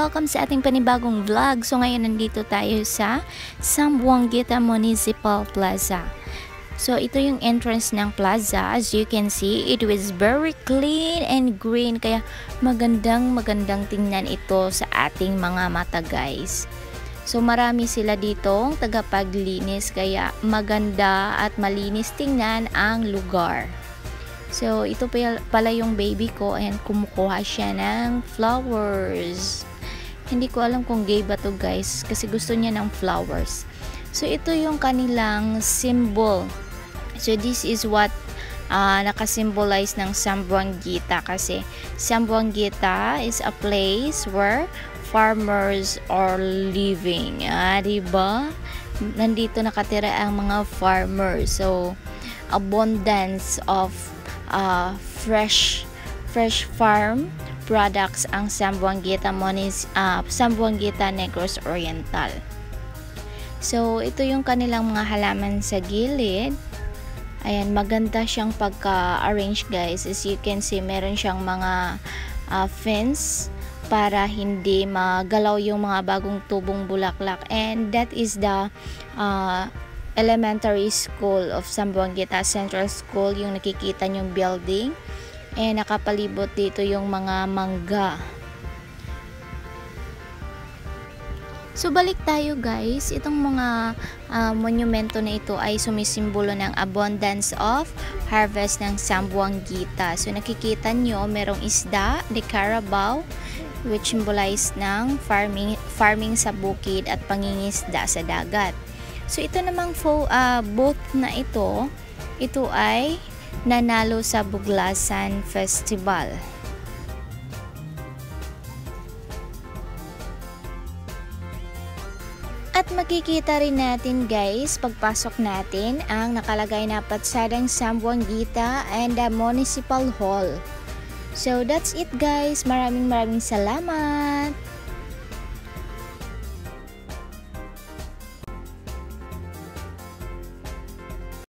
welcome sa ating panibagong vlog. So ngayon nandito tayo sa Zamboanguita Municipal Plaza. So ito yung entrance ng plaza. As you can see, it was very clean and green. Kaya magandang tingnan ito sa ating mga mata, guys. So marami sila ditong tagapaglinis, kaya maganda at malinis tingnan ang lugar. So, ito pala yung baby ko and kumukuha siya ng flowers. Hindi ko alam kung gay ba to, guys, kasi gusto niya ng flowers. So, ito yung kanilang symbol. So, this is what nakasymbolize ng Zamboanguita, kasi Zamboanguita is a place where farmers are living. Diba? Nandito nakatira ang mga farmers. So, abundance of fresh farm products ang Zamboanguita Negros Oriental. So ito yung kanilang mga halaman sa gilid. Ayan, maganda siyang pagka-arrange, guys. As you can see, meron siyang mga fence para hindi magalaw yung mga bagong tubong bulaklak, and that is the elementary school of Zamboanguita Central School, yung nakikita nyong building, nakapalibot dito yung mga mangga. So balik tayo, guys. Itong mga monumento na ito ay sumisimbolo ng abundance of harvest ng Zamboanguita. So nakikita nyo, merong isda, the carabao, which symbolize ng farming sa bukid at pangingisda sa dagat. So ito namang booth na ito ay nanalo sa Buglasan Festival. At makikita rin natin, guys, pagpasok natin ang nakalagay na patsadang Zamboanguita and the Municipal Hall. So that's it, guys. Maraming salamat.